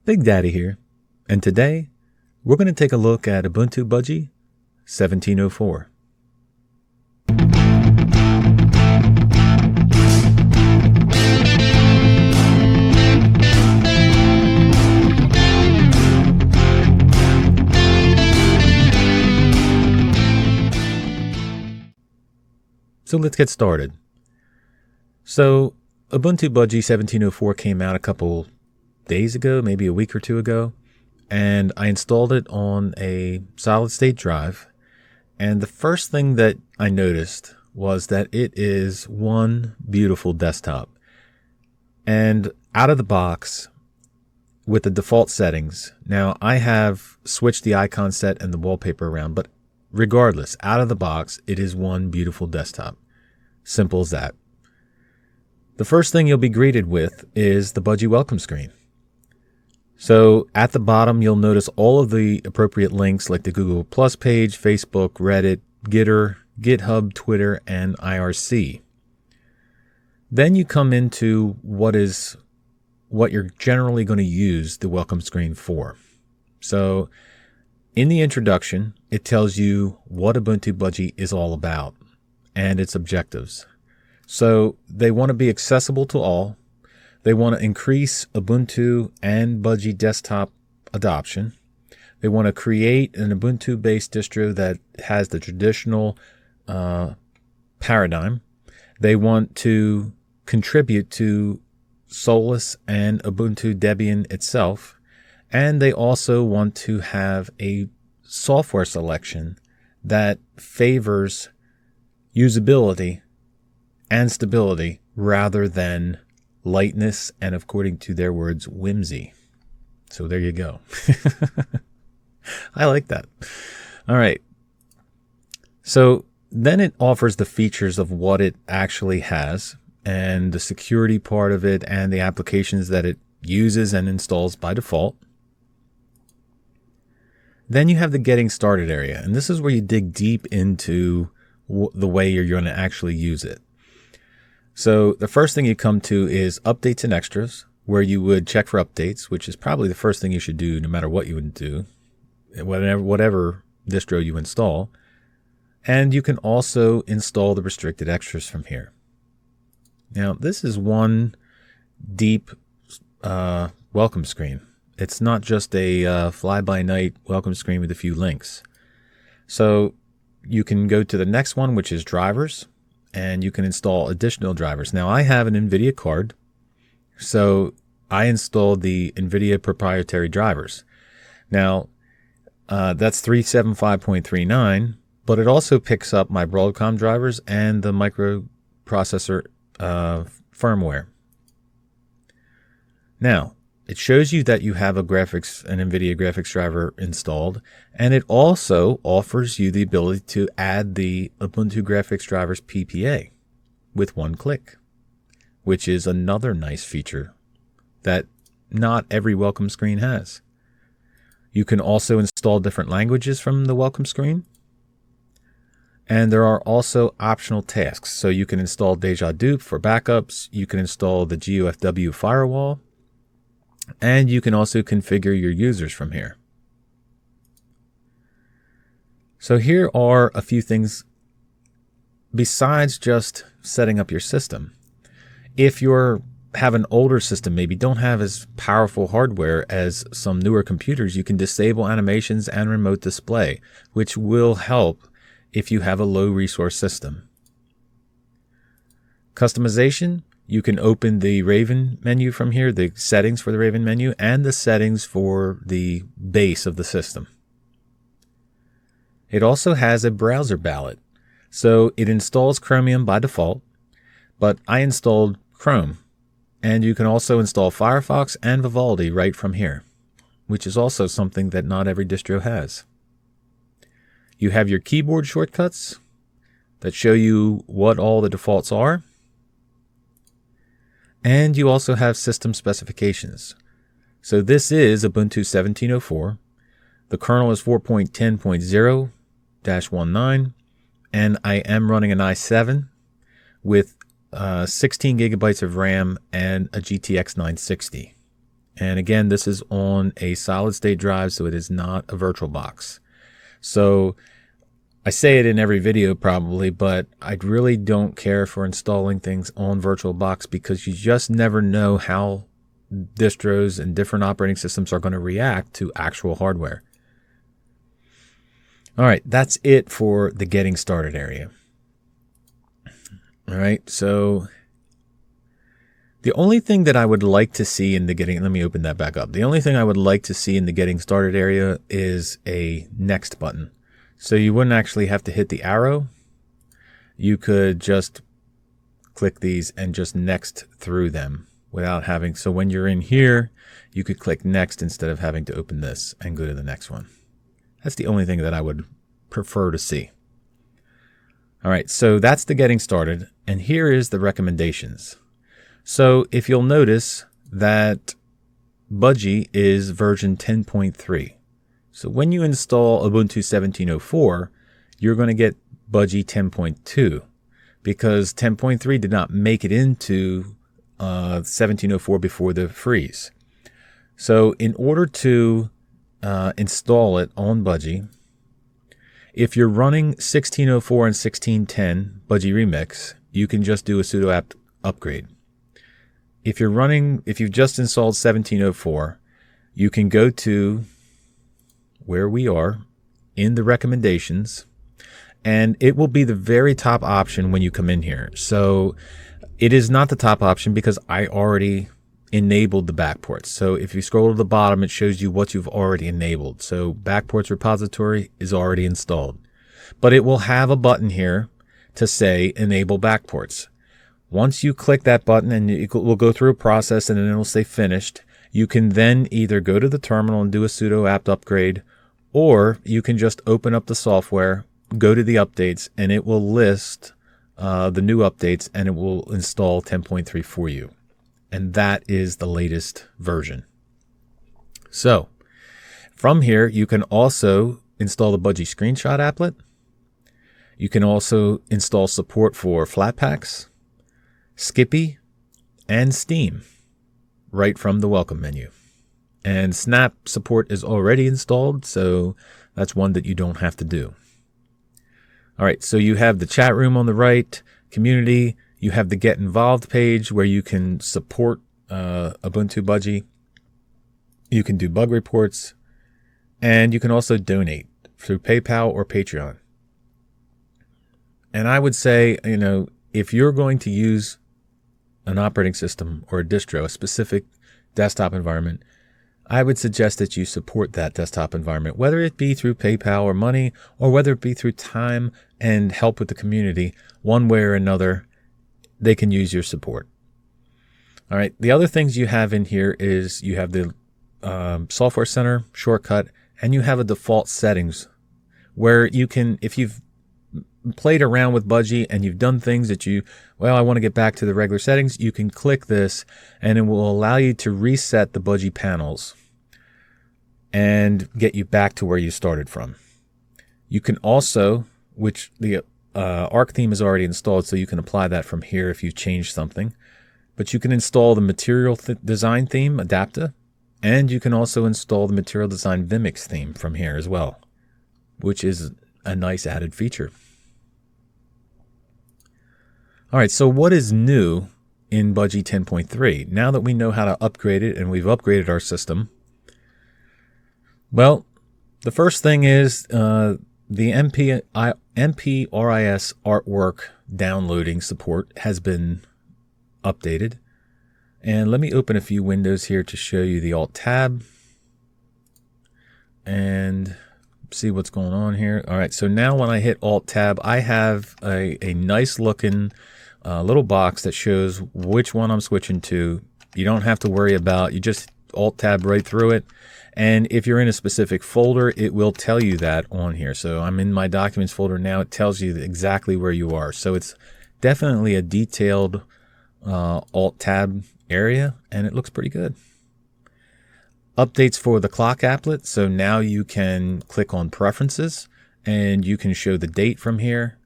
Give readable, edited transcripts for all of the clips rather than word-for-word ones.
Big Daddy here, and today we're going to take a look at Ubuntu Budgie 17.04. So let's get started. So Ubuntu Budgie 17.04 came out a couple days ago, maybe a week or two ago, and I installed it on a solid state drive. And the first thing that I noticed was that it is one beautiful desktop. And out of the box, with the default settings, now I have switched the icon set and the wallpaper around, but regardless, out of the box, it is one beautiful desktop. Simple as that. The first thing you'll be greeted with is the Budgie welcome screen. So at the bottom, you'll notice all of the appropriate links like the Google Plus page, Facebook, Reddit, Gitter, GitHub, Twitter, and IRC. Then you come into what you're generally going to use the welcome screen for. So in the introduction, it tells you what Ubuntu Budgie is all about and its objectives. So they want to be accessible to all. They want to increase Ubuntu and Budgie desktop adoption. They want to create an Ubuntu-based distro that has the traditional paradigm. They want to contribute to Solus and Ubuntu Debian itself. And they also want to have a software selection that favors usability and stability rather than lightness and, according to their words, whimsy. So there you go. I like that. All right. So then it offers the features of what it actually has and the security part of it and the applications that it uses and installs by default. Then you have the getting started area, and this is where you dig deep into the way you're going to actually use it. So the first thing you come to is updates and extras, where you would check for updates, which is probably the first thing you should do no matter what you would do, whatever distro you install. And you can also install the restricted extras from here. Now, this is one deep welcome screen. It's not just a fly-by-night welcome screen with a few links. So you can go to the next one, which is drivers, and you can install additional drivers. Now, I have an NVIDIA card, so I installed the NVIDIA proprietary drivers. Now, that's 375.39, but it also picks up my Broadcom drivers and the microprocessor firmware. Now, it shows you that you have an NVIDIA graphics driver installed, and it also offers you the ability to add the Ubuntu graphics drivers PPA with one click, which is another nice feature that not every welcome screen has. You can also install different languages from the welcome screen, and there are also optional tasks. So you can install Deja Dupe for backups, you can install the GUFW firewall, and you can also configure your users from here. So here are a few things besides just setting up your system. If you have an older system, maybe don't have as powerful hardware as some newer computers, you can disable animations and remote display, which will help if you have a low resource system. Customization. You can open the Raven menu from here, the settings for the Raven menu, and the settings for the base of the system. It also has a browser ballot. So it installs Chromium by default, but I installed Chrome. And you can also install Firefox and Vivaldi right from here, which is also something that not every distro has. You have your keyboard shortcuts that show you what all the defaults are. And you also have system specifications. So this is Ubuntu 17.04. The kernel is 4.10.0-19, and I am running an i7 with 16 gigabytes of RAM and a GTX 960. And again, this is on a solid state drive, so it is not a virtual box. So I say it in every video probably, but I really don't care for installing things on VirtualBox because you just never know how distros and different operating systems are going to react to actual hardware. All right, that's it for the getting started area. All right, so the only thing that I would like to see in the getting, let me open that back up. The only thing I would like to see in the getting started area is a next button. So you wouldn't actually have to hit the arrow. You could just click these and just next through them without having, so when you're in here, you could click next instead of having to open this and go to the next one. That's the only thing that I would prefer to see. All right, so that's the getting started, and here is the recommendations. So if you'll notice that Budgie is version 10.3. So when you install Ubuntu 17.04, you're going to get Budgie 10.2 because 10.3 did not make it into 17.04 before the freeze. So in order to install it on Budgie, if you're running 16.04 and 16.10 Budgie Remix, you can just do a sudo apt upgrade. If you've just installed 17.04, you can go to where we are in the recommendations, and it will be the very top option when you come in here. So it is not the top option because I already enabled the backports. So if you scroll to the bottom, it shows you what you've already enabled. So backports repository is already installed, but it will have a button here to say enable backports. Once you click that button, and it will go through a process and then it'll say finished, you can then either go to the terminal and do a sudo apt upgrade, or you can just open up the software, go to the updates, and it will list the new updates, and it will install 10.3 for you. And that is the latest version. So from here, you can also install the Budgie screenshot applet. You can also install support for Flatpaks, Skippy, and Steam right from the welcome menu. And Snap support is already installed, so that's one that you don't have to do. All right, so you have the chat room on the right, community. You have the Get Involved page where you can support Ubuntu Budgie. You can do bug reports, and you can also donate through PayPal or Patreon. And I would say, if you're going to use an operating system or a distro, a specific desktop environment, I would suggest that you support that desktop environment, whether it be through PayPal or money, or whether it be through time and help with the community. One way or another, they can use your support. All right. The other things you have in here is you have the Software Center shortcut, and you have a default settings where you can, if you've played around with Budgie and you've done things that I want to get back to the regular settings, you can click this and it will allow you to reset the Budgie panels and get you back to where you started from. You can also, which the Arc theme is already installed, so you can apply that from here if you've changed something, but you can install the Material Design theme, Adapta, and you can also install the Material Design Vimix theme from here as well, which is a nice added feature. All right, so what is new in Budgie 10.3? Now that we know how to upgrade it and we've upgraded our system, well, the first thing is the MPRIS artwork downloading support has been updated. And let me open a few windows here to show you the Alt Tab and see what's going on here. All right, so now when I hit Alt Tab, I have a nice looking little box that shows which one I'm switching to. You don't have to worry about, you just Alt Tab right through it. And if you're in a specific folder, it will tell you that on here. So I'm in my Documents folder now. It tells you exactly where you are. So it's definitely a detailed Alt Tab area, and it looks pretty good. Updates for the clock applet. So now you can click on Preferences, and you can show the date from here.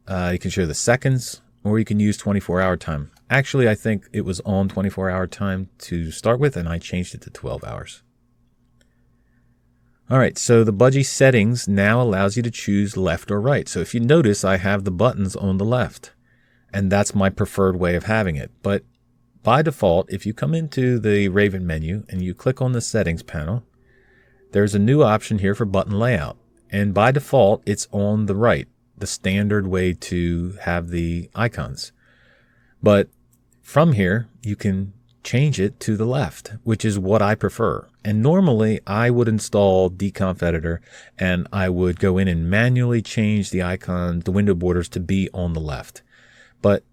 You can show the seconds, or you can use 24-hour time. Actually, I think it was on 24-hour time to start with, and I changed it to 12 hours. All right, so the Budgie settings now allows you to choose left or right. So if you notice, I have the buttons on the left, and that's my preferred way of having it. But by default, if you come into the Raven menu and you click on the settings panel, there's a new option here for button layout. And by default, it's on the right, the standard way to have the icons. But from here, you can change it to the left, which is what I prefer. And normally I would install Decomp Editor and I would go in and manually change the icon, the window borders to be on the left. But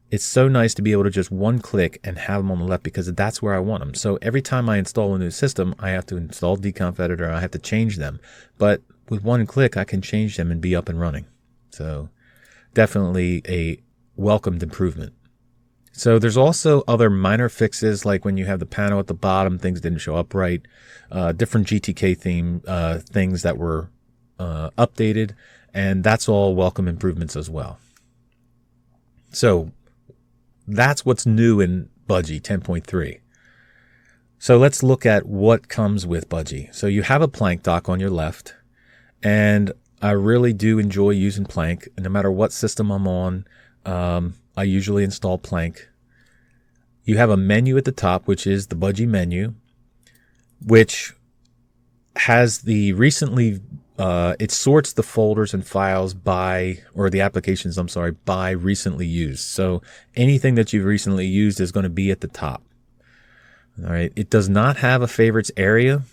it's so nice to be able to just one click and have them on the left because that's where I want them. So every time I install a new system, I have to install Decomp Editor. I have to change them. But with one click, I can change them and be up and running. So definitely a welcomed improvement. So there's also other minor fixes, like when you have the panel at the bottom, things didn't show up right, different GTK theme things that were updated, and that's all welcome improvements as well. So that's what's new in Budgie 10.3. So let's look at what comes with Budgie. So you have a plank dock on your left, and I really do enjoy using plank. No matter what system I'm on, I usually install plank. You have a menu at the top, which is the Budgie menu, which has the recently, it sorts the folders and files by, or the applications, I'm sorry, by recently used. So anything that you've recently used is going to be at the top. All right. It does not have a favorites area,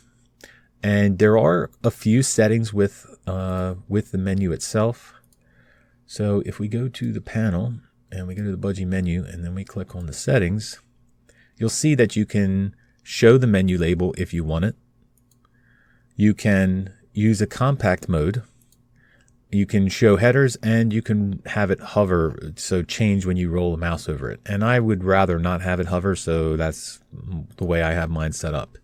and there are a few settings with the menu itself. So if we go to the panel, and we go to the Budgie menu, and then we click on the settings, you'll see that you can show the menu label if you want it. You can use a compact mode. You can show headers, and you can have it hover, so change when you roll the mouse over it. And I would rather not have it hover, so that's the way I have mine set up.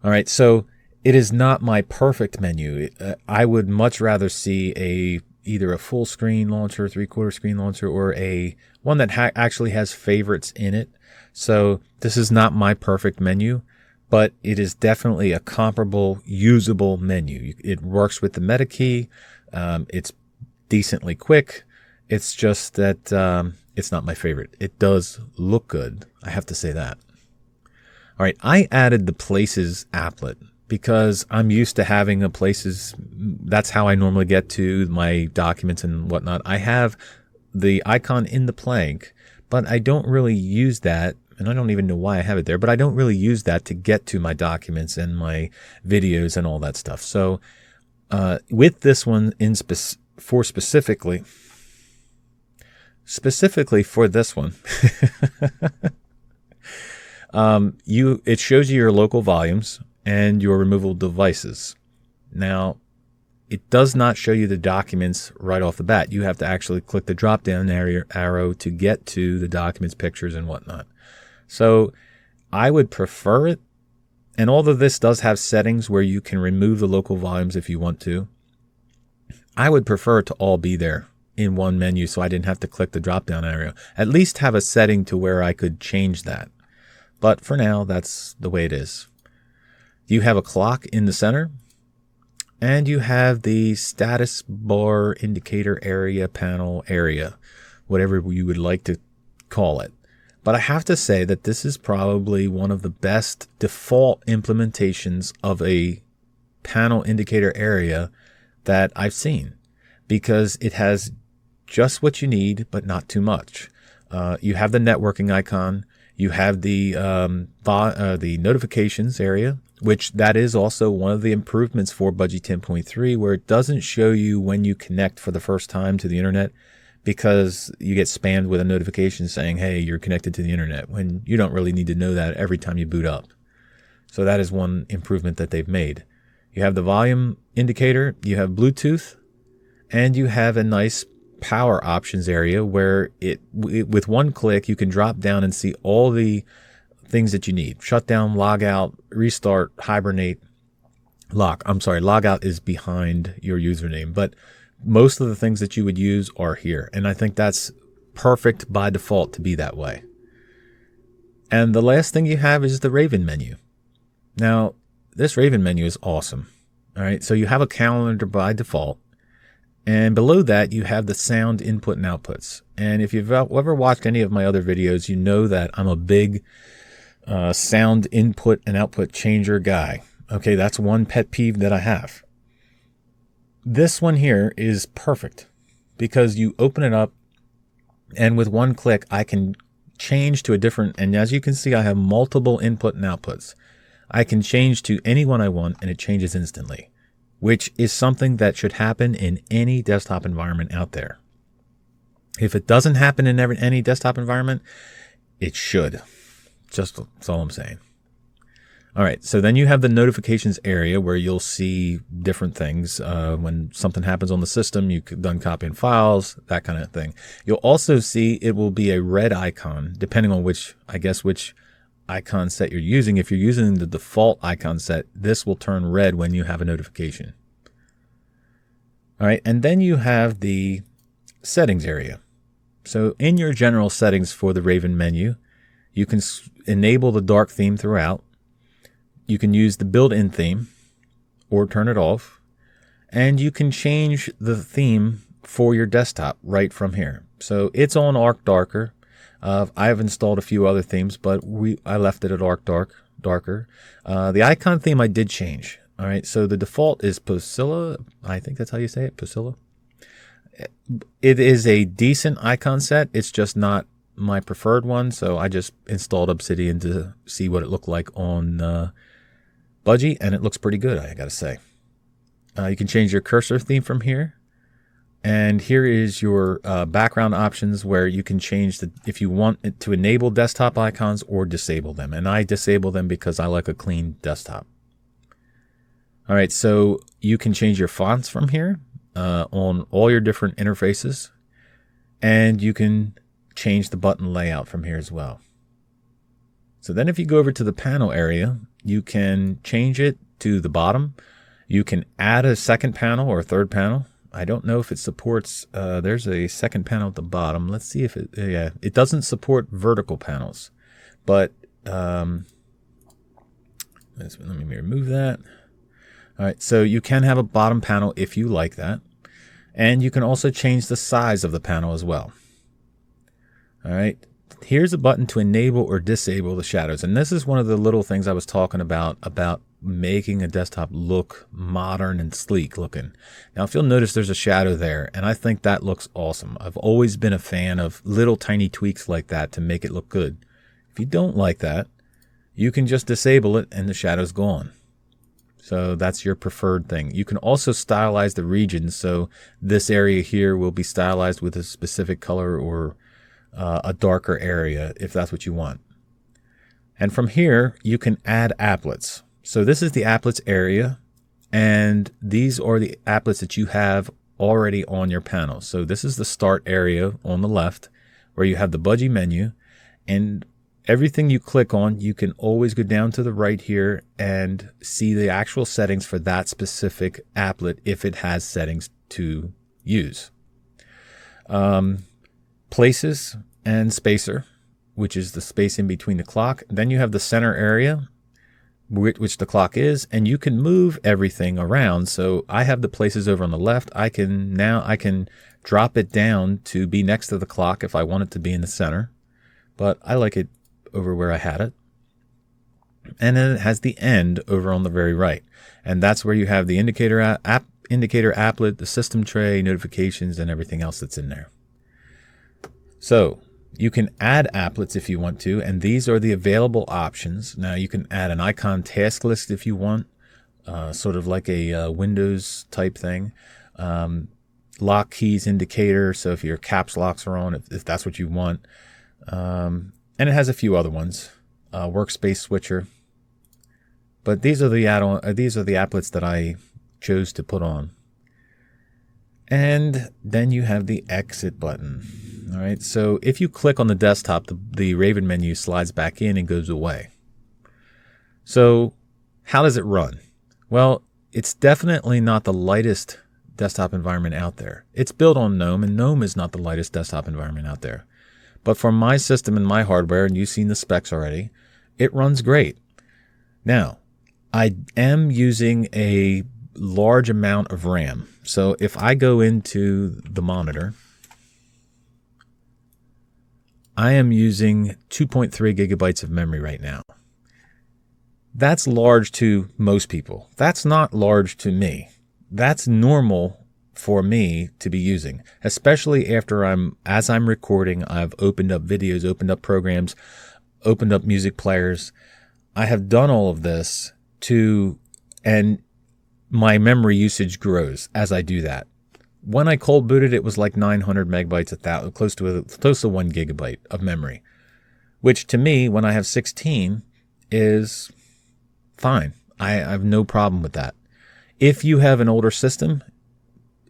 All right, so it is not my perfect menu. I would much rather see either a full screen launcher, 3/4 screen launcher, or a one that actually has favorites in it. So this is not my perfect menu, but it is definitely a comparable, usable menu. It works with the meta key. It's decently quick. It's just that it's not my favorite. It does look good. I have to say that. All right, I added the Places applet because I'm used to having a Places. That's how I normally get to my documents and whatnot. I have the icon in the plank, but I don't really use that. And I don't even know why I have it there, but I don't really use that to get to my documents and my videos and all that stuff. So with this one specifically for this one, it shows you your local volumes and your removable devices. Now, it does not show you the documents right off the bat. You have to actually click the drop-down arrow to get to the documents, pictures, and whatnot. So I would prefer it. And although this does have settings where you can remove the local volumes if you want to, I would prefer it to all be there in one menu so I didn't have to click the drop-down arrow. At least have a setting to where I could change that. But for now, that's the way it is. You have a clock in the center, and you have the status bar indicator area, panel area, whatever you would like to call it. But I have to say that this is probably one of the best default implementations of a panel indicator area that I've seen, because it has just what you need, but not too much. You have the networking icon. You have the notifications area, which that is also one of the improvements for Budgie 10.3, where it doesn't show you when you connect for the first time to the internet, because you get spammed with a notification saying, hey, you're connected to the internet, when you don't really need to know that every time you boot up. So that is one improvement that they've made. You have the volume indicator, you have Bluetooth, and you have a nice power options area where with one click you can drop down and see all the things that you need. Shut down, log out, restart, hibernate, lock. I'm sorry, log out is behind your username, but most of the things that you would use are here. And I think that's perfect by default to be that way. And the last thing you have is the Raven menu. Now, this Raven menu is awesome. All right, so you have a calendar by default. And below that, you have the sound input and outputs. And if you've ever watched any of my other videos, you know that I'm a big sound input and output changer guy. Okay, that's one pet peeve that I have. This one here is perfect because you open it up and with one click, I can change to a different, and as you can see, I have multiple input and outputs. I can change to any one I want and it changes instantly, which is something that should happen in any desktop environment out there. If it doesn't happen in any desktop environment, it should. That's all I'm saying. All right, so then you have the notifications area where you'll see different things. When something happens on the system, you could done copying files, that kind of thing. You'll also see it will be a red icon, depending on which icon set you're using. If you're using the default icon set, this will turn red when you have a notification. All right, and then you have the settings area. So in your general settings for the Raven menu, you can enable the dark theme throughout. You can use the built-in theme or turn it off. And you can change the theme for your desktop right from here. So it's on Arc Darker. I have installed a few other themes, but I left it at Arc Darker. The icon theme I did change. All right, so the default is Posilla. I think that's how you say it, Posilla. It is a decent icon set. It's just not my preferred one, so I just installed Obsidian to see what it looked like on Budgie, and it looks pretty good, I gotta say. You can change your cursor theme from here. And here is your background options where you can change if you want it to enable desktop icons or disable them. And I disable them because I like a clean desktop. All right, so you can change your fonts from here on all your different interfaces. And you can change the button layout from here as well. So then if you go over to the panel area, you can change it to the bottom. You can add a second panel or a third panel. I don't know if it supports, there's a second panel at the bottom. Let's see if it doesn't support vertical panels, but let me remove that. All right, so you can have a bottom panel if you like that. And you can also change the size of the panel as well. All right, here's a button to enable or disable the shadows. And this is one of the little things I was talking about making a desktop look modern and sleek looking. Now, if you'll notice, there's a shadow there, and I think that looks awesome. I've always been a fan of little tiny tweaks like that to make it look good. If you don't like that, you can just disable it and the shadow's gone. So that's your preferred thing. You can also stylize the regions. So this area here will be stylized with a specific color or a darker area if that's what you want. And from here, you can add applets. So this is the applets area, and these are the applets that you have already on your panel. So this is the start area on the left where you have the Budgie menu, and everything you click on, you can always go down to the right here and see the actual settings for that specific applet if it has settings to use. Places and spacer, which is the space in between the clock. Then you have the center area, which the clock is, and you can move everything around. So I have the places over on the left. I can drop it down to be next to the clock if I want it to be in the center, but I like it over where I had it. And then it has the end over on the very right, and that's where you have the indicator applet, the system tray, notifications, and everything else that's in there. So you can add applets if you want to, and these are the available options. Now you can add an icon task list if you want, sort of like a Windows type thing. Lock keys indicator, so if your caps locks are on, if that's what you want. And it has a few other ones. Workspace switcher. But these are the applets that I chose to put on. And then you have the exit button. All right, so if you click on the desktop, the Raven menu slides back in and goes away. So how does it run? Well, it's definitely not the lightest desktop environment out there. It's built on GNOME, and GNOME is not the lightest desktop environment out there. But for my system and my hardware, and you've seen the specs already, it runs great. Now, I am using a large amount of RAM. So if I go into the monitor, I am using 2.3 gigabytes of memory right now. That's large to most people. That's not large to me. That's normal for me to be using, especially after as I'm recording, I've opened up videos, opened up programs, opened up music players. I have done all of this and my memory usage grows as I do that. When I cold booted, it was like 900 megabytes, close to 1 gigabyte of memory, which to me, when I have 16, is fine. I have no problem with that. If you have an older system,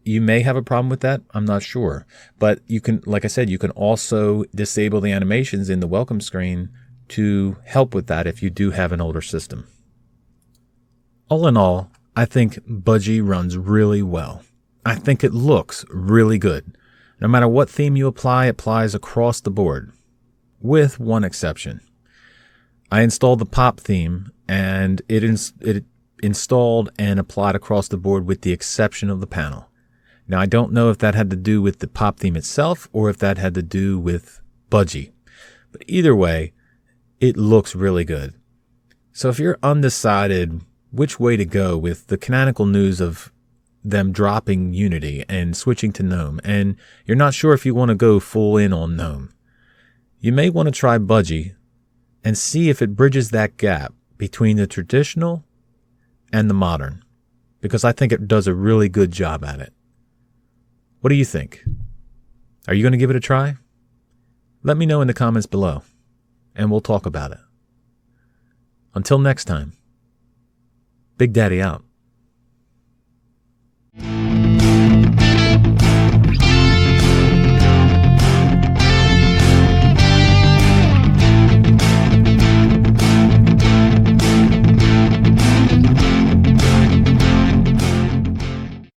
you may have a problem with that. I'm not sure. But you can, like I said, you can also disable the animations in the welcome screen to help with that if you do have an older system. All in all, I think Budgie runs really well. I think it looks really good. No matter what theme you apply, it applies across the board, with one exception. I installed the pop theme, and it installed and applied across the board with the exception of the panel. Now, I don't know if that had to do with the pop theme itself or if that had to do with Budgie. But either way, it looks really good. So if you're undecided which way to go with the canonical news of them dropping Unity and switching to GNOME, and you're not sure if you want to go full in on GNOME, you may want to try Budgie and see if it bridges that gap between the traditional and the modern, because I think it does a really good job at it. What do you think? Are you going to give it a try? Let me know in the comments below, and we'll talk about it. Until next time, Big Daddy out.